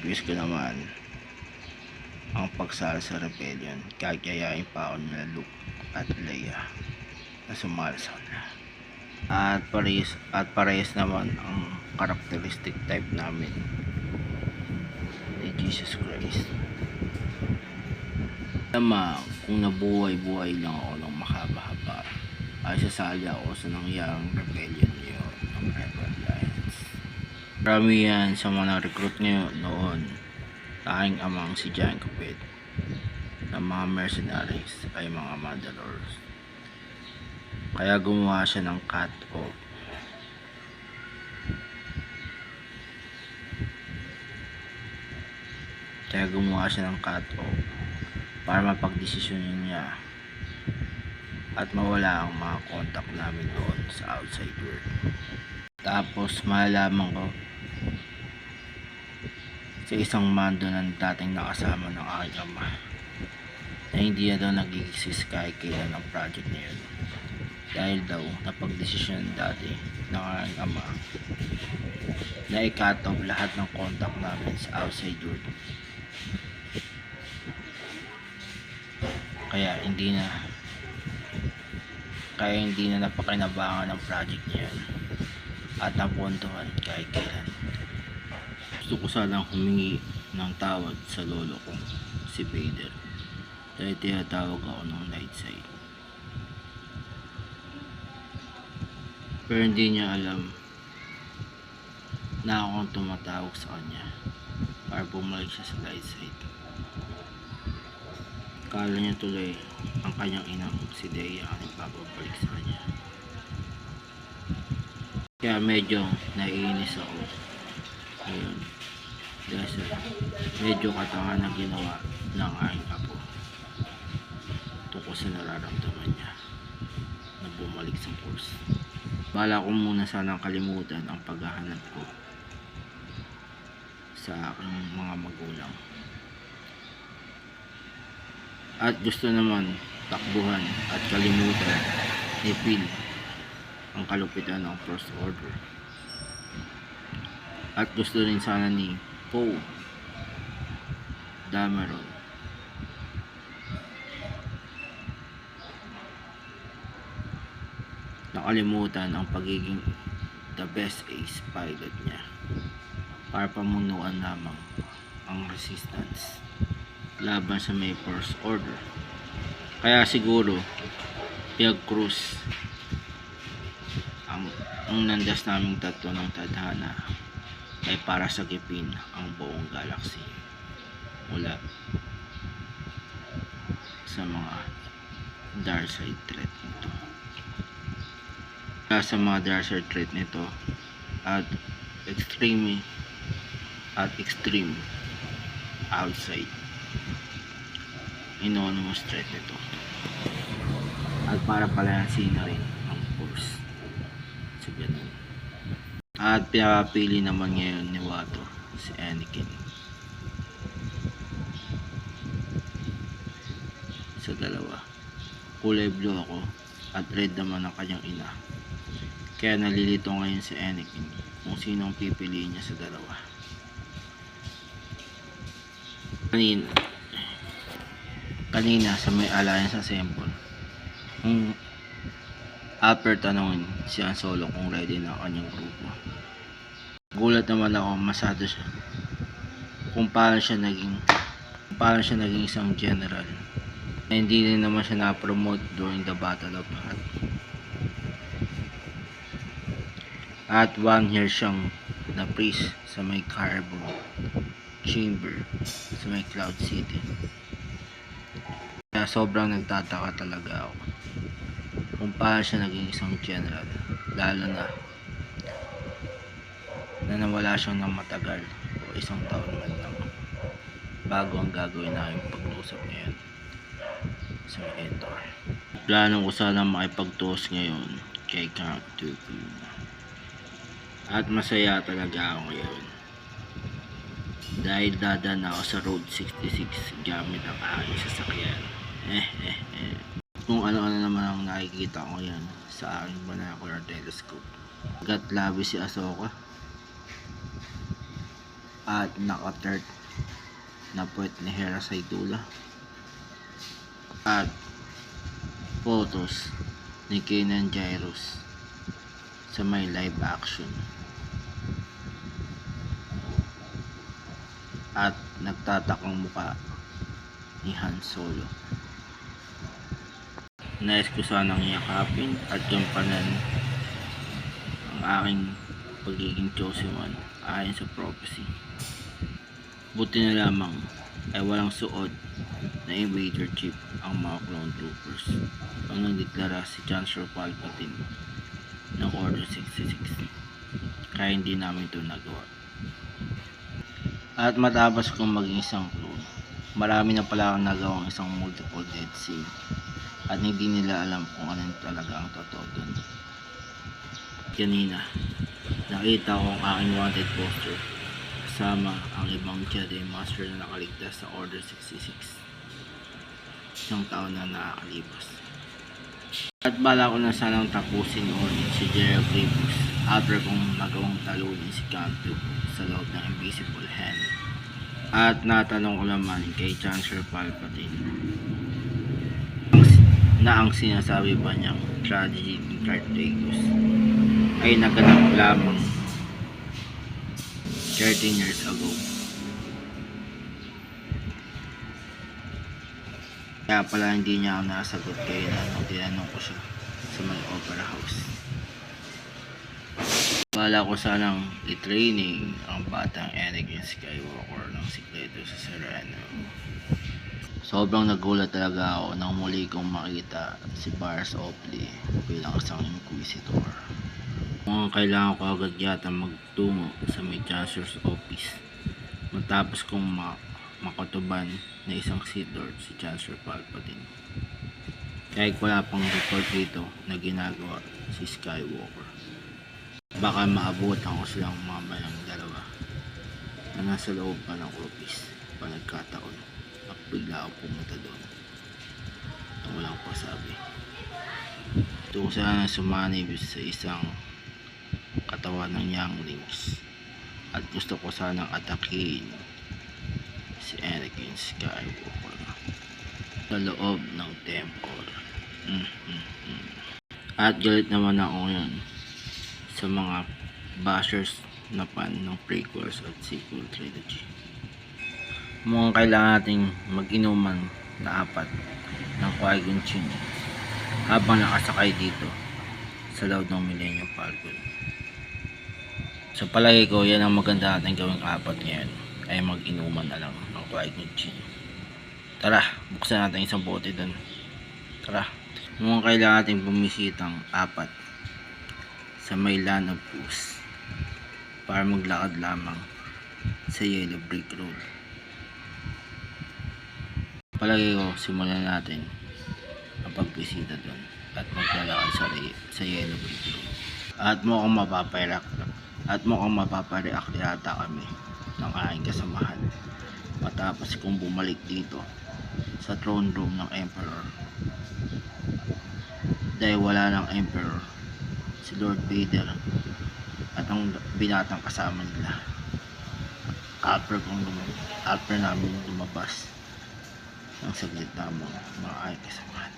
request ko naman ang pagsali sa rebellion. Kakayain pa ako nila Luke at Leia na sumali sa kanila. At parehas naman ang characteristic type namin ni Jesus Christ. Tama, kung nabuhay-buhay lang ako ng mahaba-haba, ay sasali ako sa nangyaring rebellion ngayon ng Rebel Alliance. Marami yan sa mga recruit ngayon noon. Tanging amang si Giant Cupid ng mga mercenaries ay mga Mandalores. Kaya gumawa siya ng cut-off. Para mapagdesisyonin niya at mawala ang mga contact namin doon sa outside world. Tapos malalaman ko sa isang mando ng dating nakasama ng aking ama na hindi na daw nag-exist kahit kailan ang project na yun, dahil daw napagdesisyon dati ng aking ama na i-cut off lahat ng contact namin sa outside world. Kaya hindi na napakinabangan ng project niya at napuntuhan kahit kailan. Gusto ko sanang humingi ng tawad sa lolo ko, si Vader, dahil tinatawag ako ng light side. Pero hindi niya alam na ako ang tumatawag sa kanya para bumalik siya sa light side. Akala niya tuloy ang kanyang inang si Leia ang ipapabalik sa kanya. Kaya medyo naiinis ako ngayon dahil sa medyo katangan na ginawa ng aking apo tungkol sa nararamdaman niya na bumalik sa Force. Bala ko muna sanang kalimutan ang paghahanap ko sa aking mga magulang. At gusto naman takbuhan at kalimutan ni Phil ang kalupitan ng First Order. At gusto rin sana ni Poe Dameron nakalimutan ang pagiging the best ace pilot niya para pamunuan lamang ang resistance laban sa may First Order. Kaya siguro Piag Cruz ang nandas naming tatlo ng tadhana ay para sagipin ang buong galaxy mula sa mga dark side threat nito. Sa mga dark side threat nito at extreme outside anonymous threat nito, at para palayansin na rin ang Force sa ganun. At pinapili naman ngayon ni Watto si Anakin sa dalawa. Kulay blue ako at red naman ang kanyang ina, kaya nalilito ngayon si Anakin kung sino ang pipiliin niya sa dalawa. Kanina sa may alliance assemble, after tanongin si Han Solo kung ready na ang kanyang grupo, gulat naman ako masado siya kung paano siya naging isang general na hindi rin naman siya na-promote during the Battle of Hoth. At 1 year siyang na priest sa may Carbo Chamber sa may Cloud City. Kaya sobrang nagtataka talaga ako kung paano siya naging isang general, lalo na nawala siyang ng matagal o isang taon man lang bago ang gagawin namin pag-uusap ngayon sa Endor. Plano ko sana makipagtuos ngayon kay Count Dooku at masaya talaga ako ngayon dahil dadaan ako sa Road 66 gamit ang aking sasakyan. Kung ano-ano naman ang nakikita ko ngayon sa aking binocular telescope. Gat labi si Ahsoka at naka-third na puwet ni Hera Saidula at photos ni Kenan Jairus sa may live action at nagtatakang muka ni Han Solo. Nais ko sanang yakapin at gampanan ang aking pagiging chosen one ayon sa prophecy. Buti na lamang ay walang suod na invader chip ang mga clone troopers ang nagdeklara si Chancellor Palpatine ng Order 66, kaya hindi namin ito nagawa. At matapos kong maging isang clone, marami na pala akong nagawang isang multiple dead scene at hindi nila alam kung ano talaga ang totoo dun. Kanina, nakita ko ang aking wanted poster kasama ang ibang Jedi Master na nakaligtas sa Order 66. Isang taon na nakakalipas. At bala ko na sanang tapusin ulit si General Grievous after kong nagawang talunin si Canto sa loob ng Invisible Hand. At natanong ko naman kay Chancellor Palpatine na ang sinasabi ba niyang tragedy ni Darth Plagueis ay naganap lamang 13 years ago. Kaya pala hindi niya ako nasagot kaya nung tinanong ko siya sa may opera house. Bala ko sanang i-training ang batang Anakin Skywalker ng sikreto sa Sereno. Sobrang nagulat talaga ako nang muli kong makita si Barriss Offee bilang isang Inquisitor. Mukhang kailangan ko agad yata magtungo sa may Chancellor's office matapos kong makatuban na isang Sith Lord si Chancellor Palpatine. Kahit wala pang report dito na ginagawa si Skywalker. Baka maabot ako silang mamayang dalawa na nasa loob pa ng office pa nagkataon at bigla ako pumunta doon na walang pasabi. Ito ko sana sumanib sa isang katawan ng younglings at gusto ko sanang atakin si Anakin Skywalker sa loob ng temple. At galit naman ako ngayon sa mga bashers na fan ng prequels at sequel trilogy. Mukhang kailangan nating mag-inuman na 4 ng Qui-Gon Jinn habang nakasakay dito sa loob ng Millennium Falcon. Sa palagay ko, yan ang maganda natin gawing 4 ngayon, ay mag-inuman na lang ng Qui-Gon Jinn. Tara, buksan natin isang bote dun. Tara, mukhang kailangan nating bumisitang 4 sa may Land of Puss para maglakad lamang sa Yellow Brick Road. Palagay ko, simulan natin ang pagbisita doon at maglalakad sa Yellow Brick Road. At mukhang mapapareact yata kami ng aking kasamahan matapos kong bumalik dito sa throne room ng Emperor. Dahil wala ng Emperor si Lord Vader at ang binatang kasama nila after namin lumabas ng saglit lamang mga aking kasamahan.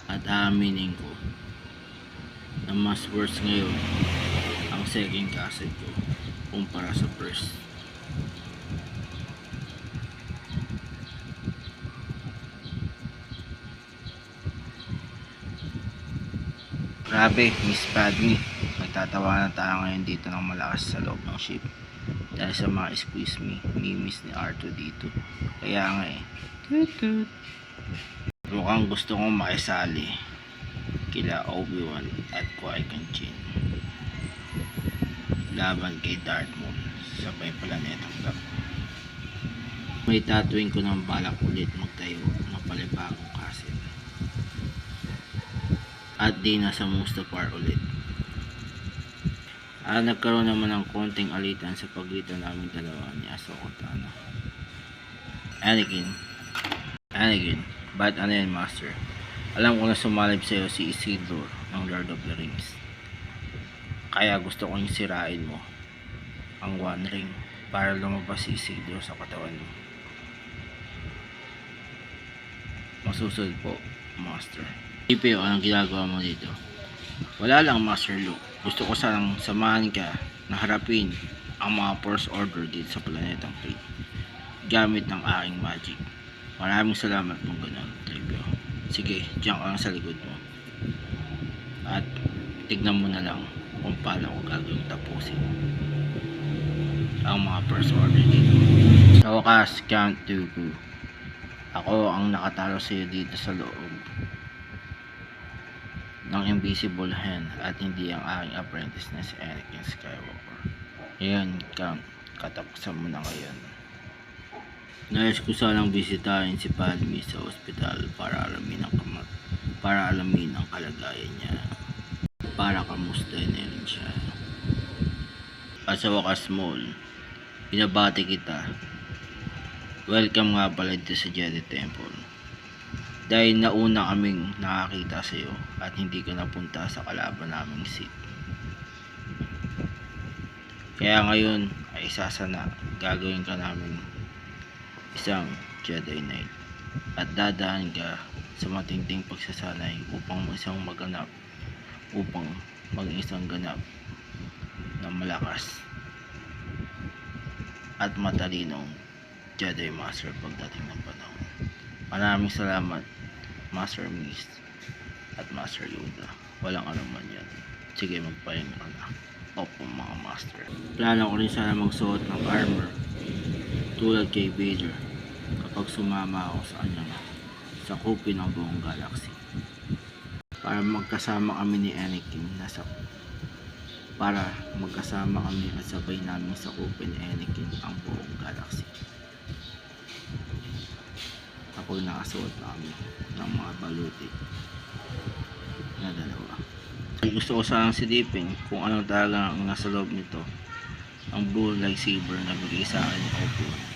At aaminin ko na mas worse ngayon ang second castle ko kumpara sa first. Grabe, Miss Padme, nagtatawanan tayo ngayon dito ng malakas sa loob ng ship dahil sa mga squeeze me, mimis ni R2 dito. Kaya nga Tut. Mukhang gusto kong makisali kila Obi-Wan at Qui-Gon Jinn laban kay Darth Maul sa may planetang Black. May tatuwing ko ng balak ulit magtayo ng palibagong castle at di nasa Mustafar ulit. Nagkaroon naman ng konting alitan sa pagitan namin dalawa ni Ahsoka Tano. Anakin, ba't ano yan, Master? Alam ko na sumalib sa'yo si Isildur ng Lord of the Rings. Kaya gusto kong sirain mo ang One Ring para lumabas si Isidro sa katawan mo. Masusunod po, Master. Ipe, anong ginagawa mo dito? Wala lang, Master Luke. Gusto ko sanang samahan ka na harapin ang mga First Order dito sa planetang Kree gamit ng aking magic. Maraming salamat kung ganun, Trivio. Sige, diyan ka lang sa likod mo. At tignan mo na lang kung paano ko gagawin tapusin ang mga First Order dito. Sa wakas, Count Dooku, ako ang nakatalo sa iyo dito sa loob ng Invisible Hand at hindi ang aking apprentice na si Anakin Skywalker. Ngayon, Count, katapusan mo na ngayon. Nais ko sanang bisitahin si Padme sa ospital para alamin ang kalagayan niya. Para kamustahin na rin siya. At sa wakas, Maul, binabati kita. Welcome nga pala dito sa Jedi Temple. Dahil nauna kaming nakakita sa iyo at hindi ka napunta sa kalaban naming Sith. Kaya ngayon ay isasana gagawin ka namin isang Jedi Knight at dadaan ka sa matinding pagsasanay upang maging isang ganap na malakas at matalinong Jedi Master pagdating ng panahon. Maraming salamat, Master Mist at Master Yoda. Walang anuman yan. Sige, magpahinga ka na. Opo, mga Master. Plano ko rin sana magsuot ng armor tulad kay Vader kapag sumama ako sa kanyang sakupin ng buong galaxy. Para magkasama kami ni Anakin at sabay namin sakupin ni Anakin ang buong galaxy. Kapag nakasuot na kami ng mga baluti na dalawa. Ay, gusto ko sanang silipin kung anong talaga ang nasa loob nito. Ang blue lightsaber na bigay sa akin ni Obi-Wan.